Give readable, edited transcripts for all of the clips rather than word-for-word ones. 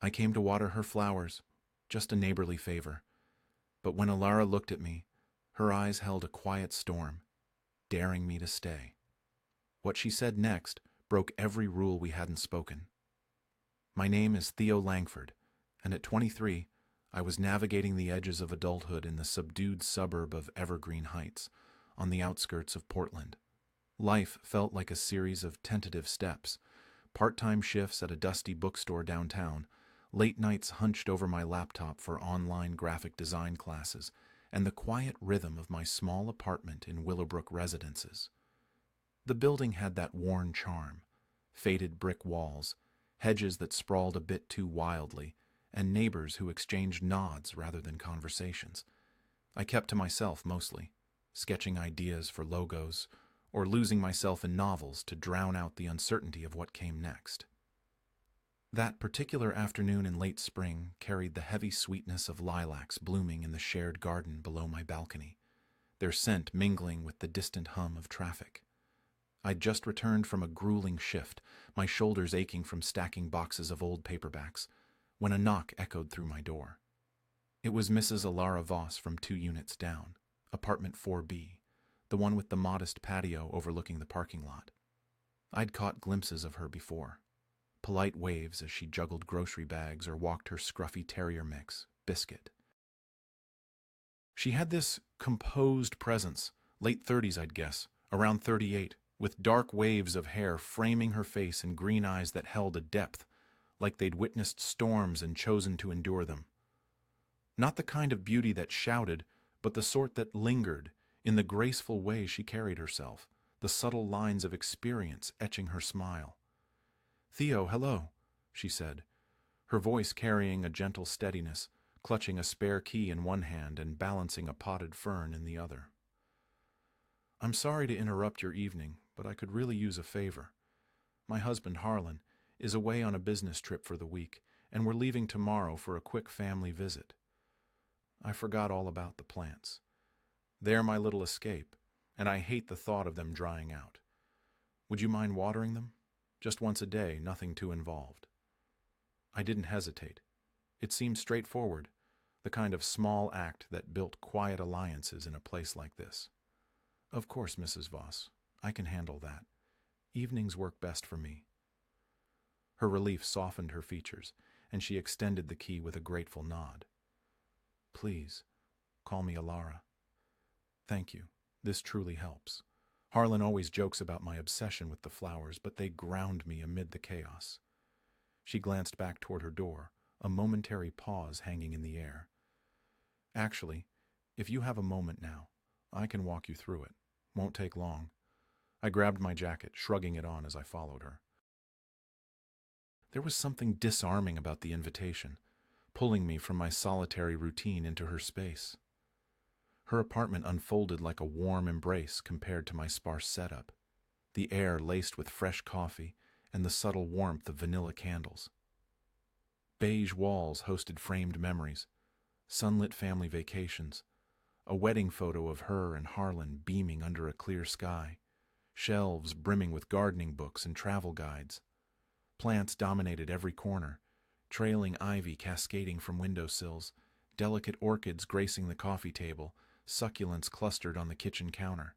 I came to water her flowers, just a neighborly favor. But when Alara looked at me, her eyes held a quiet storm, daring me to stay. What she said next broke every rule we hadn't spoken. My name is Theo Langford, and at 23, I was navigating the edges of adulthood in the subdued suburb of Evergreen Heights, on the outskirts of Portland. Life felt like a series of tentative steps, part-time shifts at a dusty bookstore downtown, late nights hunched over my laptop for online graphic design classes, and the quiet rhythm of my small apartment in Willowbrook Residences. The building had that worn charm, faded brick walls, hedges that sprawled a bit too wildly, and neighbors who exchanged nods rather than conversations. I kept to myself mostly, sketching ideas for logos, or losing myself in novels to drown out the uncertainty of what came next. That particular afternoon in late spring carried the heavy sweetness of lilacs blooming in the shared garden below my balcony, their scent mingling with the distant hum of traffic. I'd just returned from a grueling shift, my shoulders aching from stacking boxes of old paperbacks, when a knock echoed through my door. It was Mrs. Alara Voss from 2 units down, apartment 4B, the one with the modest patio overlooking the parking lot. I'd caught glimpses of her before. Polite waves as she juggled grocery bags or walked her scruffy terrier mix, Biscuit. She had this composed presence, late 30s I'd guess, around 38, with dark waves of hair framing her face and green eyes that held a depth, like they'd witnessed storms and chosen to endure them. Not the kind of beauty that shouted, but the sort that lingered, in the graceful way she carried herself, the subtle lines of experience etching her smile. "Theo, hello," she said, her voice carrying a gentle steadiness, clutching a spare key in one hand and balancing a potted fern in the other. "I'm sorry to interrupt your evening, but I could really use a favor. My husband, Harlan, is away on a business trip for the week, and we're leaving tomorrow for a quick family visit. I forgot all about the plants. They're my little escape, and I hate the thought of them drying out. Would you mind watering them? Just once a day, nothing too involved." I didn't hesitate. It seemed straightforward, the kind of small act that built quiet alliances in a place like this. "Of course, Mrs. Voss. I can handle that. Evenings work best for me." Her relief softened her features, and she extended the key with a grateful nod. "Please, call me Alara." "Thank you. This truly helps. Harlan always jokes about my obsession with the flowers, but they ground me amid the chaos." She glanced back toward her door, a momentary pause hanging in the air. "Actually, if you have a moment now, I can walk you through it. Won't take long." I grabbed my jacket, shrugging it on as I followed her. There was something disarming about the invitation, pulling me from my solitary routine into her space. Her apartment unfolded like a warm embrace compared to my sparse setup, the air laced with fresh coffee and the subtle warmth of vanilla candles. Beige walls hosted framed memories, sunlit family vacations, a wedding photo of her and Harlan beaming under a clear sky, shelves brimming with gardening books and travel guides. Plants dominated every corner, trailing ivy cascading from windowsills, delicate orchids gracing the coffee table, succulents clustered on the kitchen counter.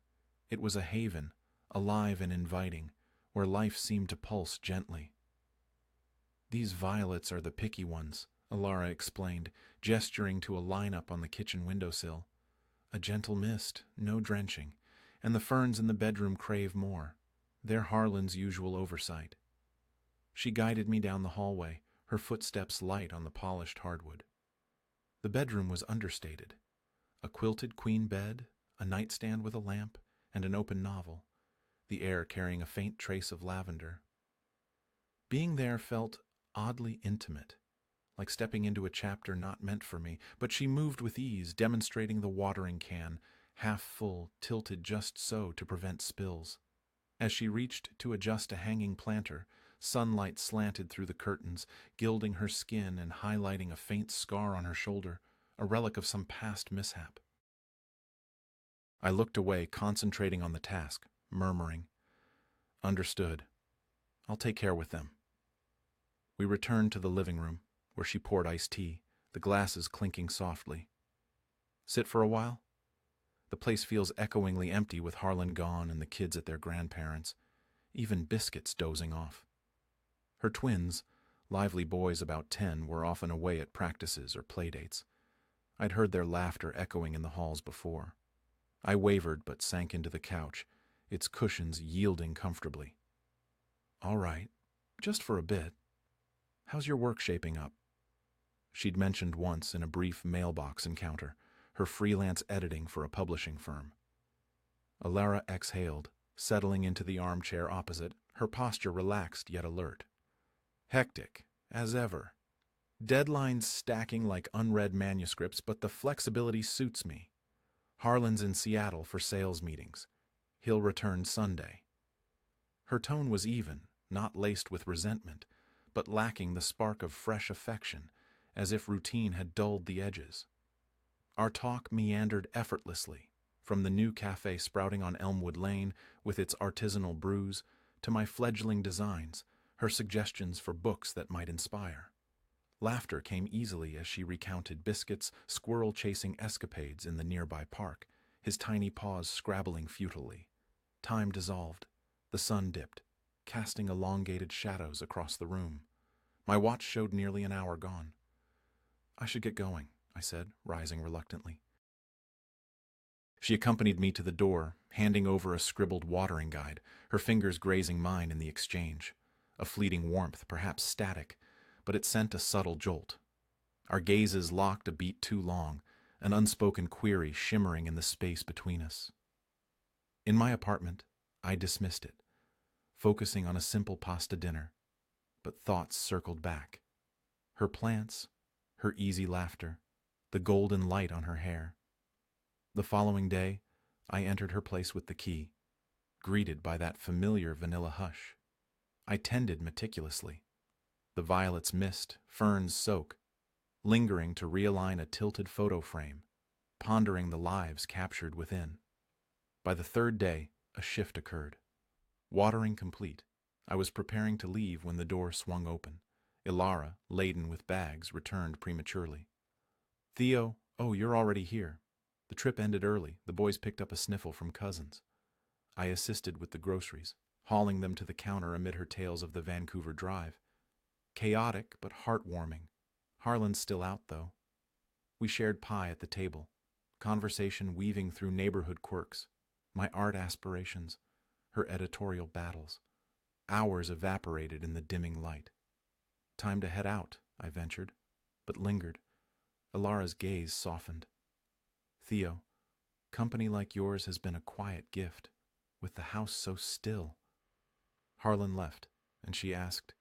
It was a haven, alive and inviting, where life seemed to pulse gently. "These violets are the picky ones," Alara explained, gesturing to a lineup on the kitchen windowsill. "A gentle mist, no drenching, and the ferns in the bedroom crave more. They're Harlan's usual oversight." She guided me down the hallway, her footsteps light on the polished hardwood. The bedroom was understated. A quilted queen bed, a nightstand with a lamp, and an open novel, the air carrying a faint trace of lavender. Being there felt oddly intimate, like stepping into a chapter not meant for me, but she moved with ease, demonstrating the watering can, half full, tilted just so to prevent spills. As she reached to adjust a hanging planter, sunlight slanted through the curtains, gilding her skin and highlighting a faint scar on her shoulder, a relic of some past mishap. I looked away, concentrating on the task, murmuring, "Understood. I'll take care with them." We returned to the living room, where she poured iced tea, the glasses clinking softly. Sit for a while? The place feels echoingly empty with Harlan gone and the kids at their grandparents', even Biscuit's dozing off. Her twins, lively boys about 10, were often away at practices or playdates. I'd heard their laughter echoing in the halls before. I wavered but sank into the couch, its cushions yielding comfortably. All right, just for a bit. How's your work shaping up? She'd mentioned once in a brief mailbox encounter, her freelance editing for a publishing firm. Alara exhaled, settling into the armchair opposite, her posture relaxed yet alert. Hectic, as ever. Deadlines stacking like unread manuscripts, but the flexibility suits me. Harlan's in Seattle for sales meetings. He'll return Sunday. Her tone was even, not laced with resentment, but lacking the spark of fresh affection, as if routine had dulled the edges. Our talk meandered effortlessly, from the new cafe sprouting on Elmwood Lane with its artisanal brews, to my fledgling designs, her suggestions for books that might inspire. Laughter came easily as she recounted Biscuit's squirrel-chasing escapades in the nearby park, his tiny paws scrabbling futilely. Time dissolved. The sun dipped, casting elongated shadows across the room. My watch showed nearly an hour gone. I should get going, I said, rising reluctantly. She accompanied me to the door, handing over a scribbled watering guide, her fingers grazing mine in the exchange. A fleeting warmth, perhaps static, but it sent a subtle jolt. Our gazes locked a beat too long, an unspoken query shimmering in the space between us. In my apartment, I dismissed it, focusing on a simple pasta dinner, but thoughts circled back. Her plants, her easy laughter, the golden light on her hair. The following day, I entered her place with the key, greeted by that familiar vanilla hush. I tended meticulously. The violets mist, ferns soak, lingering to realign a tilted photo frame, pondering the lives captured within. By the third day, a shift occurred. Watering complete, I was preparing to leave when the door swung open. Ilara, laden with bags, returned prematurely. Theo, oh, you're already here. The trip ended early. The boys picked up a sniffle from cousins. I assisted with the groceries, hauling them to the counter amid her tales of the Vancouver drive. Chaotic, but heartwarming. Harlan's still out, though. We shared pie at the table, conversation weaving through neighborhood quirks, my art aspirations, her editorial battles. Hours evaporated in the dimming light. Time to head out, I ventured, but lingered. Ilara's gaze softened. Theo, company like yours has been a quiet gift, with the house so still. Harlan left, and she asked,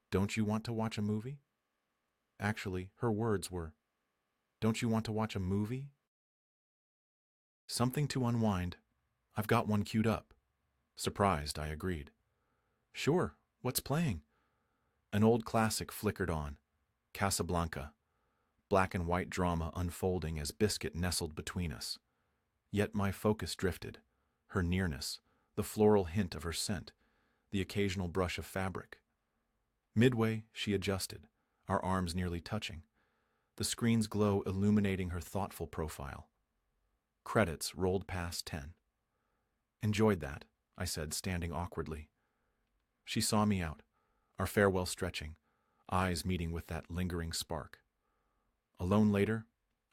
Don't you want to watch a movie? Actually, her words were, Don't you want to watch a movie? Something to unwind. I've got one queued up. Surprised, I agreed. Sure, what's playing? An old classic flickered on, Casablanca, black and white drama unfolding as Biscuit nestled between us. Yet my focus drifted, her nearness, the floral hint of her scent, the occasional brush of fabric. Midway, she adjusted, our arms nearly touching, the screen's glow illuminating her thoughtful profile. Credits rolled past 10. Enjoyed that, I said, standing awkwardly. She saw me out, our farewell stretching, eyes meeting with that lingering spark. Alone later,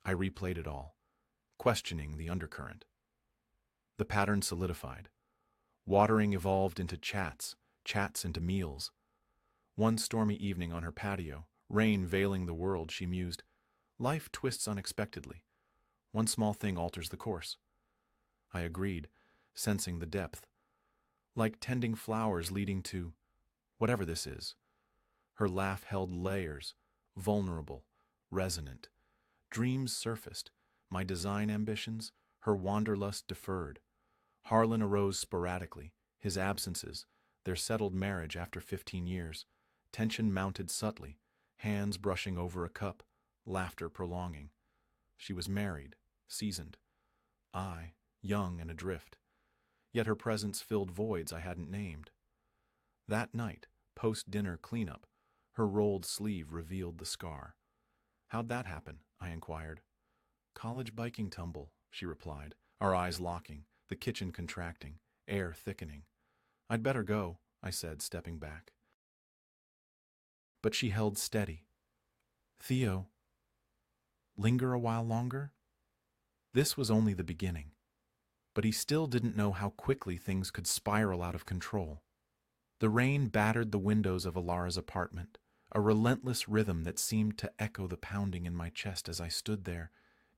I replayed it all, questioning the undercurrent. The pattern solidified. Watering evolved into chats, chats into meals. One stormy evening on her patio, rain veiling the world, she mused, Life twists unexpectedly. One small thing alters the course. I agreed, sensing the depth. Like tending flowers leading to whatever this is. Her laugh held layers, vulnerable, resonant. Dreams surfaced, my design ambitions, her wanderlust deferred. Harlan arose sporadically, his absences, their settled marriage after 15 years. Tension mounted subtly, hands brushing over a cup, laughter prolonging. She was married, seasoned. I, young and adrift. Yet her presence filled voids I hadn't named. That night, post-dinner cleanup, Her rolled sleeve revealed the scar. "How'd that happen?" I inquired. "College biking tumble," she replied, our eyes locking, the kitchen contracting, air thickening. "I'd better go," I said, stepping back. But she held steady. "Theo, linger a while longer?" This was only the beginning, but he still didn't know how quickly things could spiral out of control. The rain battered the windows of Alara's apartment, a relentless rhythm that seemed to echo the pounding in my chest as I stood there,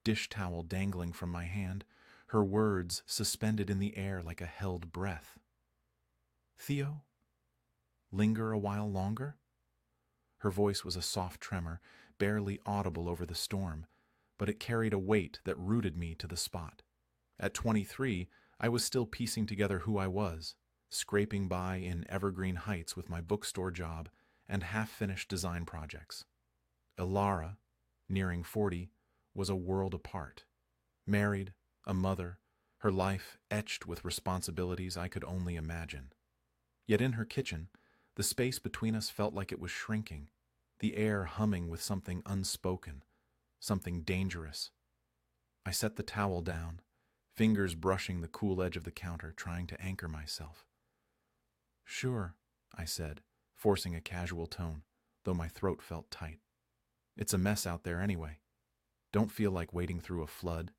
dish towel dangling from my hand, her words suspended in the air like a held breath. "Theo, linger a while longer?" Her voice was a soft tremor, barely audible over the storm, but it carried a weight that rooted me to the spot. At 23, I was still piecing together who I was, scraping by in Evergreen Heights with my bookstore job and half-finished design projects. Alara, nearing 40, was a world apart. Married, a mother, her life etched with responsibilities I could only imagine. Yet in her kitchen, the space between us felt like it was shrinking, the air humming with something unspoken, something dangerous. I set the towel down, fingers brushing the cool edge of the counter, trying to anchor myself. "Sure," I said, forcing a casual tone, though my throat felt tight. "It's a mess out there anyway. Don't feel like wading through a flood."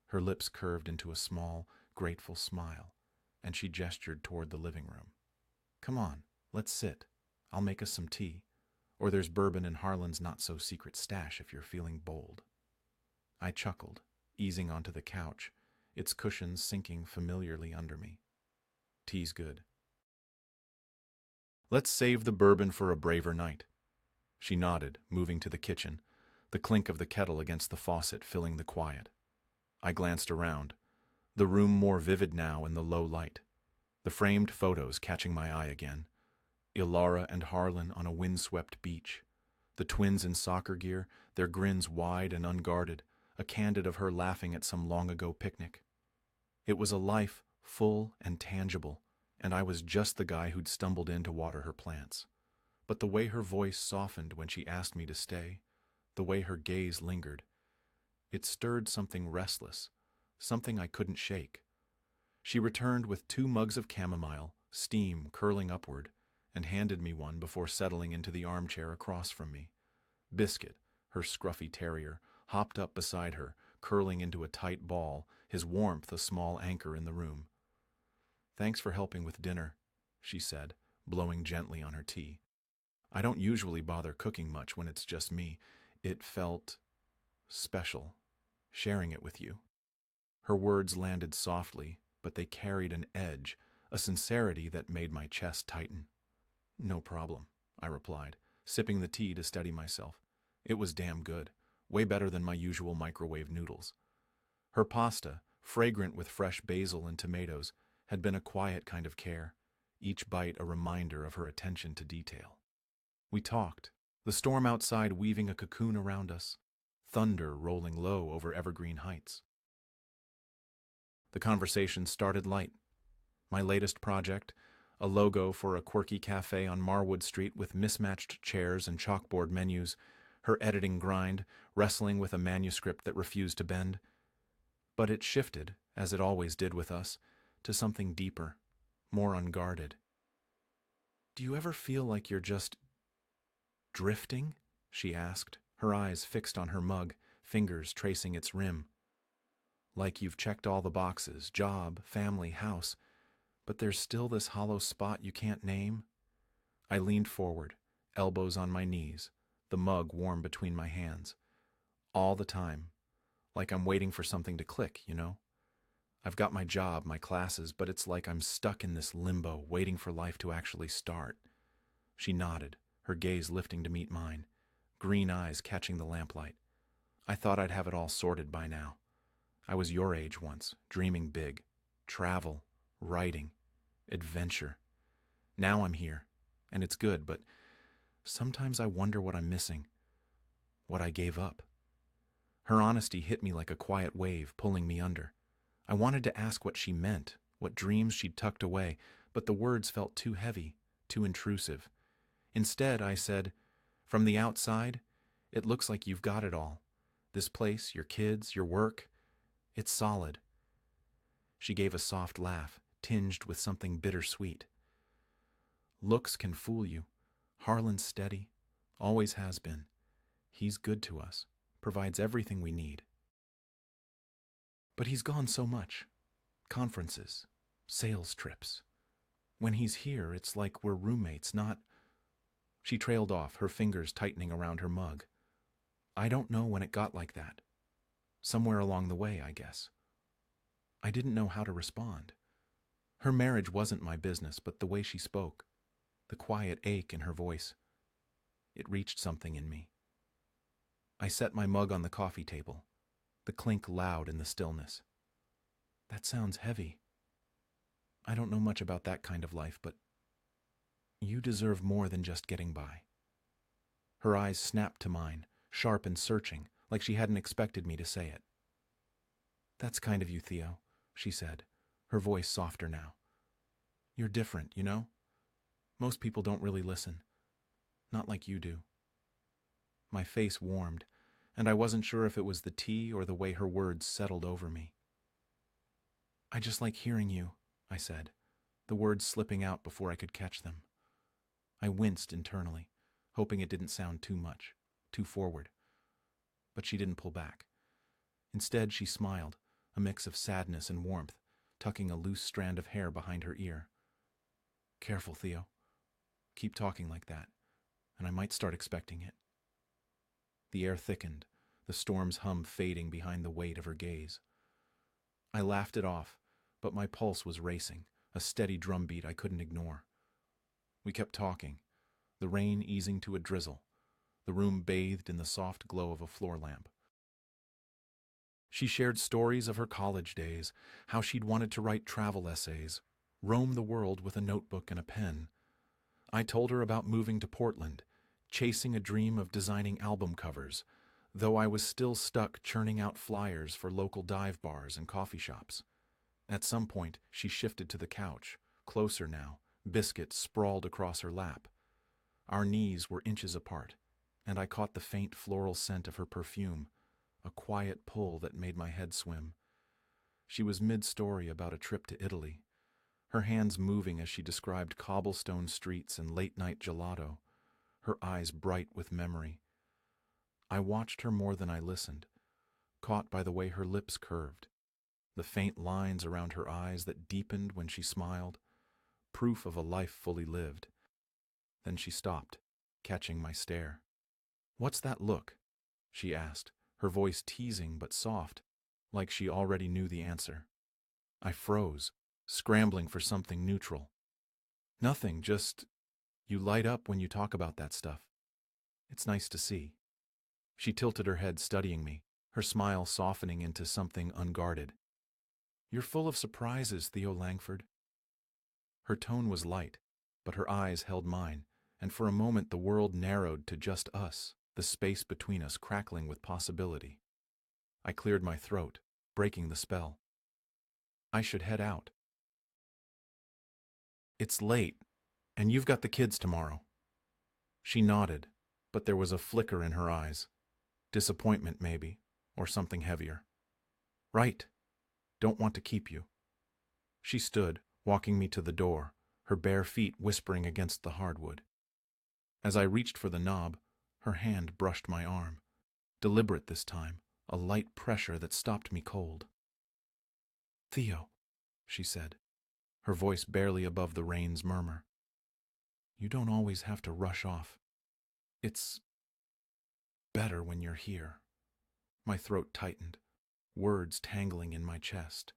Her lips curved into a small, grateful smile, and she gestured toward the living room. "Come on, let's sit. I'll make us some tea. Or there's bourbon in Harlan's not-so-secret stash if you're feeling bold." I chuckled, easing onto the couch, its cushions sinking familiarly under me. "Tea's good." "Let's save the bourbon for a braver night." She nodded, moving to the kitchen, the clink of the kettle against the faucet filling the quiet. I glanced around, the room more vivid now in the low light, the framed photos catching my eye again. Ilara and Harlan on a windswept beach, the twins in soccer gear, their grins wide and unguarded, a candid of her laughing at some long-ago picnic. It was a life full and tangible, and I was just the guy who'd stumbled in to water her plants. But the way her voice softened when she asked me to stay, the way her gaze lingered, it stirred something restless, something I couldn't shake. She returned with 2 mugs of chamomile, steam curling upward, and handed me one before settling into the armchair across from me. Biscuit, her scruffy terrier, hopped up beside her, curling into a tight ball, his warmth a small anchor in the room. "Thanks for helping with dinner," she said, blowing gently on her tea. "I don't usually bother cooking much when it's just me. It felt special, sharing it with you." Her words landed softly, but they carried an edge, a sincerity that made my chest tighten. "No problem," I replied, sipping the tea to steady myself. It was damn good, way better than my usual microwave noodles. Her pasta, fragrant with fresh basil and tomatoes, had been a quiet kind of care, each bite a reminder of her attention to detail. We talked, the storm outside weaving a cocoon around us, thunder rolling low over Evergreen Heights. The conversation started light. My latest project, a logo for a quirky cafe on Marwood Street with mismatched chairs and chalkboard menus, her editing grind, wrestling with a manuscript that refused to bend. But it shifted, as it always did with us, to something deeper, more unguarded. "Do you ever feel like you're just drifting?" she asked, her eyes fixed on her mug, fingers tracing its rim. "Like you've checked all the boxes, job, family, house, but there's still this hollow spot you can't name?" I leaned forward, elbows on my knees, the mug warm between my hands. "All the time. Like I'm waiting for something to click, you know? I've got my job, my classes, but it's like I'm stuck in this limbo, waiting for life to actually start." She nodded, her gaze lifting to meet mine, green eyes catching the lamplight. "I thought I'd have it all sorted by now. I was your age once, dreaming big. Travel, writing, adventure. Now I'm here, and it's good, but sometimes I wonder what I'm missing, what I gave up." Her honesty hit me like a quiet wave, pulling me under. I wanted to ask what she meant, what dreams she'd tucked away, but the words felt too heavy, too intrusive. Instead, I said, From the outside, it looks like you've got it all. This place, your kids, your work, it's solid. She gave a soft laugh, tinged with something bittersweet. Looks can fool you. Harlan's steady, always has been. He's good to us, provides everything we need. But he's gone so much. Conferences, sales trips. When he's here, it's like we're roommates, not... She trailed off, her fingers tightening around her mug. I don't know when it got like that. Somewhere along the way, I guess. I didn't know how to respond. Her marriage wasn't my business, but the way she spoke, the quiet ache in her voice, it reached something in me. I set my mug on the coffee table, the clink loud in the stillness. That sounds heavy. I don't know much about that kind of life, but you deserve more than just getting by. Her eyes snapped to mine, sharp and searching, like she hadn't expected me to say it. That's kind of you, Theo, she said, her voice softer now. You're different, you know? Most people don't really listen. Not like you do. My face warmed, and I wasn't sure if it was the tea or the way her words settled over me. I just like hearing you, I said, the words slipping out before I could catch them. I winced internally, hoping it didn't sound too much, too forward. But she didn't pull back. Instead, she smiled, a mix of sadness and warmth, tucking a loose strand of hair behind her ear. Careful, Theo. Keep talking like that, and I might start expecting it. The air thickened, the storm's hum fading behind the weight of her gaze. I laughed it off, but my pulse was racing, a steady drumbeat I couldn't ignore. We kept talking, the rain easing to a drizzle, the room bathed in the soft glow of a floor lamp. She shared stories of her college days, how she'd wanted to write travel essays, roam the world with a notebook and a pen. I told her about moving to Portland, chasing a dream of designing album covers, though I was still stuck churning out flyers for local dive bars and coffee shops. At some point, she shifted to the couch, closer now, biscuits sprawled across her lap. Our knees were inches apart, and I caught the faint floral scent of her perfume, a quiet pull that made my head swim. She was mid-story about a trip to Italy, her hands moving as she described cobblestone streets and late-night gelato, her eyes bright with memory. I watched her more than I listened, caught by the way her lips curved, the faint lines around her eyes that deepened when she smiled, proof of a life fully lived. Then she stopped, catching my stare. "What's that look?" she asked, her voice teasing but soft, like she already knew the answer. I froze, scrambling for something neutral. "Nothing, just you light up when you talk about that stuff. It's nice to see." She tilted her head, studying me, her smile softening into something unguarded. "You're full of surprises, Theo Langford." Her tone was light, but her eyes held mine, and for a moment the world narrowed to just us, the space between us crackling with possibility. I cleared my throat, breaking the spell. "I should head out." "It's late, and you've got the kids tomorrow." She nodded, but there was a flicker in her eyes. Disappointment, maybe, or something heavier. "Right. Don't want to keep you." She stood, walking me to the door, her bare feet whispering against the hardwood. As I reached for the knob, her hand brushed my arm. Deliberate this time, a light pressure that stopped me cold. "Theo," she said, her voice barely above the rain's murmur. "You don't always have to rush off. It's better when you're here." My throat tightened, words tangling in my chest.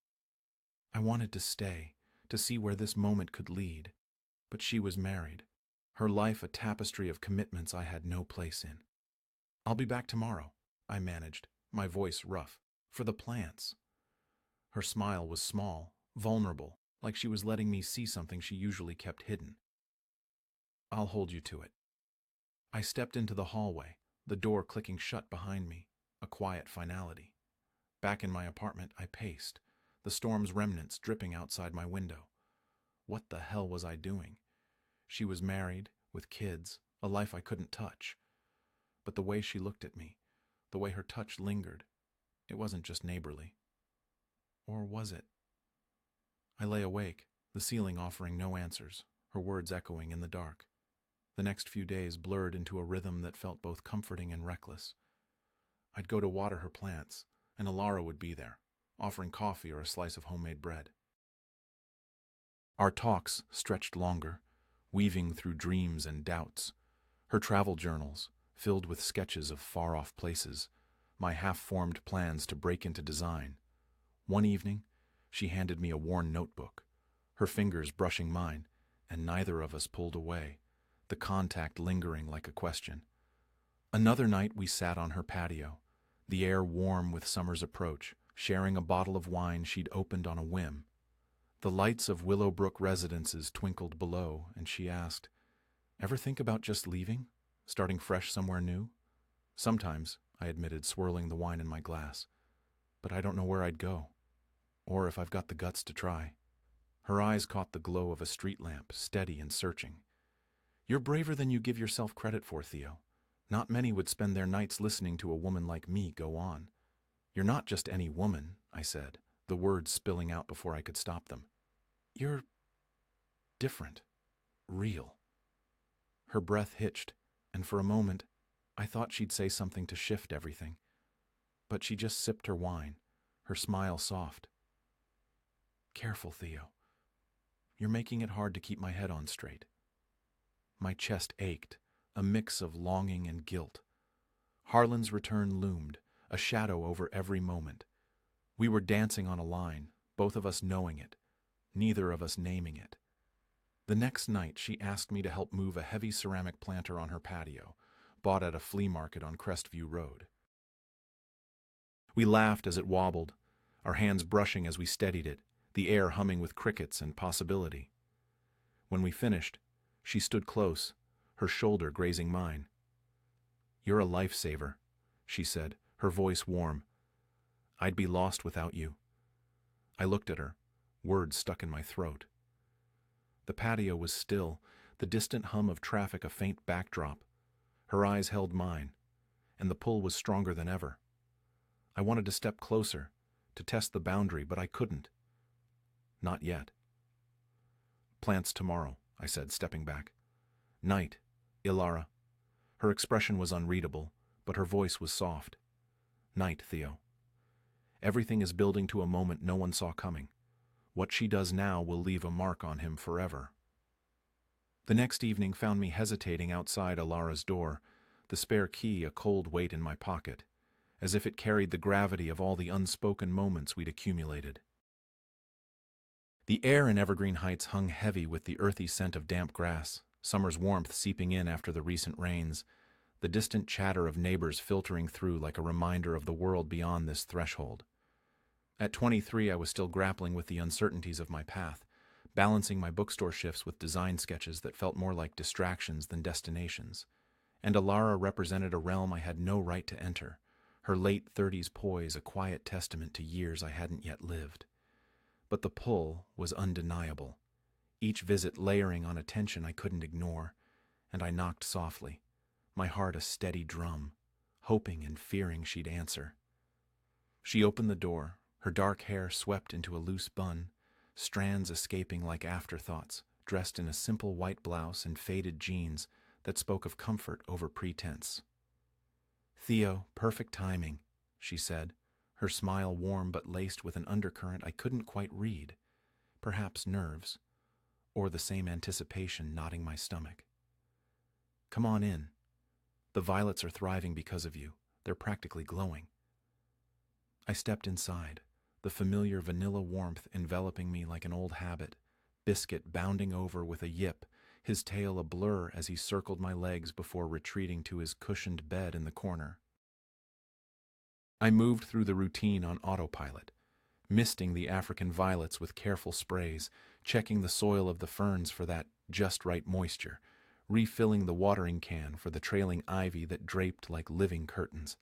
I wanted to stay, to see where this moment could lead, but she was married, her life a tapestry of commitments I had no place in. "I'll be back tomorrow," I managed, my voice rough, "for the plants." Her smile was small, vulnerable, like she was letting me see something she usually kept hidden. "I'll hold you to it." I stepped into the hallway, the door clicking shut behind me, a quiet finality. Back in my apartment, I paced, the storm's remnants dripping outside my window. What the hell was I doing? She was married, with kids, a life I couldn't touch. but the way she looked at me, the way her touch lingered, it wasn't just neighborly. Or was it? I lay awake, the ceiling offering no answers, her words echoing in the dark. The next few days blurred into a rhythm that felt both comforting and reckless. I'd go to water her plants, and Alara would be there, offering coffee or a slice of homemade bread. Our talks stretched longer, weaving through dreams and doubts. Her travel journals, filled with sketches of far-off places, my half-formed plans to break into design. One evening, she handed me a worn notebook, her fingers brushing mine, and neither of us pulled away, the contact lingering like a question. Another night we sat on her patio, the air warm with summer's approach, sharing a bottle of wine she'd opened on a whim. The lights of Willowbrook residences twinkled below, and she asked, "Ever think about just leaving? Starting fresh somewhere new?" "Sometimes," I admitted, swirling the wine in my glass. "But I don't know where I'd go, or if I've got the guts to try." Her eyes caught the glow of a street lamp, steady and searching. "You're braver than you give yourself credit for, Theo. Not many would spend their nights listening to a woman like me go on." "You're not just any woman," I said, the words spilling out before I could stop them. "You're different. Real." Her breath hitched, and for a moment, I thought she'd say something to shift everything. But she just sipped her wine, her smile soft. "Careful, Theo. You're making it hard to keep my head on straight." My chest ached, a mix of longing and guilt. Harlan's return loomed, a shadow over every moment. We were dancing on a line, both of us knowing it, neither of us naming it. The next night, she asked me to help move a heavy ceramic planter on her patio, bought at a flea market on Crestview Road. We laughed as it wobbled, our hands brushing as we steadied it, the air humming with crickets and possibility. When we finished, she stood close, her shoulder grazing mine. "You're a lifesaver," she said, her voice warm. "I'd be lost without you." I looked at her, words stuck in my throat. The patio was still, the distant hum of traffic a faint backdrop. Her eyes held mine, and the pull was stronger than ever. I wanted to step closer, to test the boundary, but I couldn't. Not yet. "Plants tomorrow," I said, stepping back. "Night, Ilara." Her expression was unreadable, but her voice was soft. "Night, Theo. Everything is building to a moment no one saw coming. What she does now will leave a mark on him forever." The next evening found me hesitating outside Alara's door, the spare key a cold weight in my pocket, as if it carried the gravity of all the unspoken moments we'd accumulated. The air in Evergreen Heights hung heavy with the earthy scent of damp grass, summer's warmth seeping in after the recent rains, the distant chatter of neighbors filtering through like a reminder of the world beyond this threshold. At 23, I was still grappling with the uncertainties of my path, balancing my bookstore shifts with design sketches that felt more like distractions than destinations. And Alara represented a realm I had no right to enter, her late 30s poise a quiet testament to years I hadn't yet lived. But the pull was undeniable, each visit layering on a tension I couldn't ignore, and I knocked softly, my heart a steady drum, hoping and fearing she'd answer. She opened the door, her dark hair swept into a loose bun, strands escaping like afterthoughts, dressed in a simple white blouse and faded jeans that spoke of comfort over pretense. "Theo, perfect timing," she said, her smile warm but laced with an undercurrent I couldn't quite read, perhaps nerves, or the same anticipation knotting my stomach. "Come on in. The violets are thriving because of you. They're practically glowing." I stepped inside, the familiar vanilla warmth enveloping me like an old habit, Biscuit bounding over with a yip, his tail a blur as he circled my legs before retreating to his cushioned bed in the corner. I moved through the routine on autopilot, misting the African violets with careful sprays, checking the soil of the ferns for that just right moisture, refilling the watering can for the trailing ivy that draped like living curtains.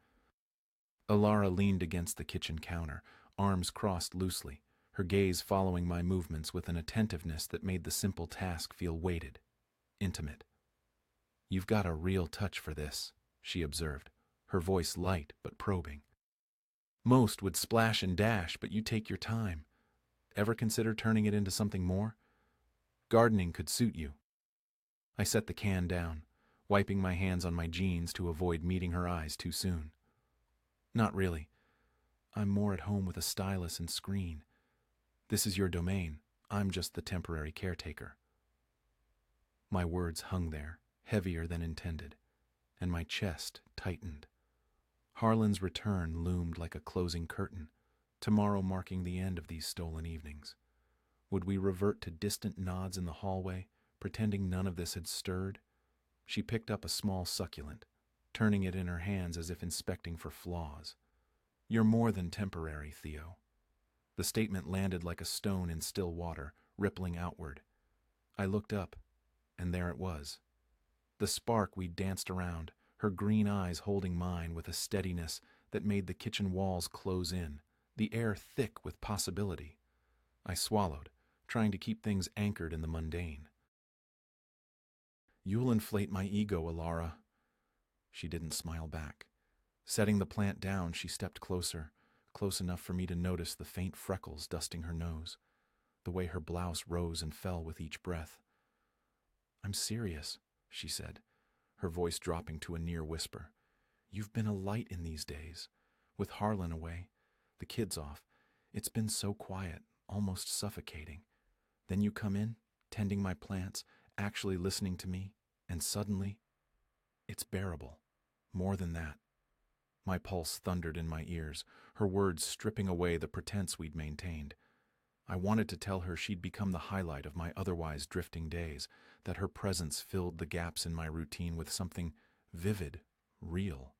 Alara leaned against the kitchen counter, arms crossed loosely, her gaze following my movements with an attentiveness that made the simple task feel weighted, intimate. "You've got a real touch for this," she observed, her voice light but probing. Most would splash and dash, but you take your time. Ever consider turning it into something more? Gardening could suit you. I set the can down, wiping my hands on my jeans to avoid meeting her eyes too soon. Not really. I'm more at home with a stylus and screen. This is your domain. I'm just the temporary caretaker. My words hung there, heavier than intended, and my chest tightened. Harlan's return loomed like a closing curtain, tomorrow marking the end of these stolen evenings. Would we revert to distant nods in the hallway, pretending none of this had stirred? She picked up a small succulent, turning it in her hands as if inspecting for flaws. You're more than temporary, Theo. The statement landed like a stone in still water, rippling outward. I looked up, and there it was. The spark we'd danced around, her green eyes holding mine with a steadiness that made the kitchen walls close in, the air thick with possibility. I swallowed, trying to keep things anchored in the mundane. You'll inflate my ego, Alara. She didn't smile back. Setting the plant down, she stepped closer, close enough for me to notice the faint freckles dusting her nose, the way her blouse rose and fell with each breath. I'm serious, she said, her voice dropping to a near whisper. You've been a light in these days. With Harlan away, the kids off, it's been so quiet, almost suffocating. Then you come in, tending my plants, actually listening to me, and suddenly, it's bearable. More than that. My pulse thundered in my ears, her words stripping away the pretense we'd maintained. I wanted to tell her she'd become the highlight of my otherwise drifting days, that her presence filled the gaps in my routine with something vivid, real.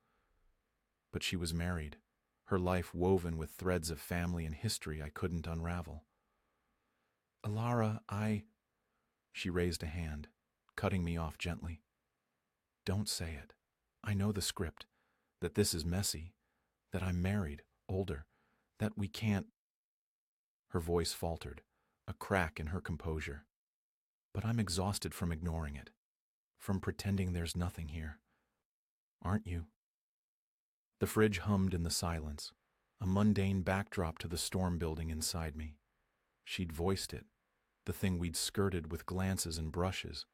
But she was married, her life woven with threads of family and history I couldn't unravel. Alara, She raised a hand, cutting me off gently. Don't say it. I know the script, that this is messy, that I'm married, older, that we can't. Her voice faltered, a crack in her composure. But I'm exhausted from ignoring it, from pretending there's nothing here. Aren't you? The fridge hummed in the silence, a mundane backdrop to the storm building inside me. She'd voiced it, the thing we'd skirted with glances and brushes.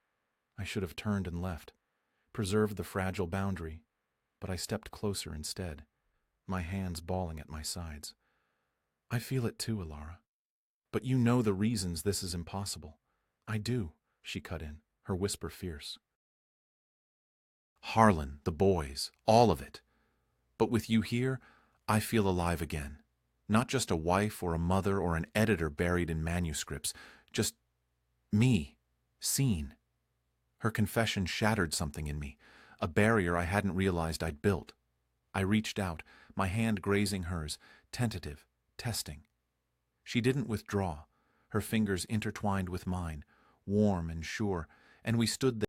I should have turned and left, preserved the fragile boundary, but I stepped closer instead, my hands balling at my sides. I feel it too, Alara. But you know the reasons this is impossible. I do, she cut in, her whisper fierce. Harlan, the boys, all of it. But with you here, I feel alive again. Not just a wife or a mother or an editor buried in manuscripts, just me, seen. Her confession shattered something in me, a barrier I hadn't realized I'd built. I reached out, my hand grazing hers, tentative, testing. She didn't withdraw, her fingers intertwined with mine, warm and sure, and we stood there.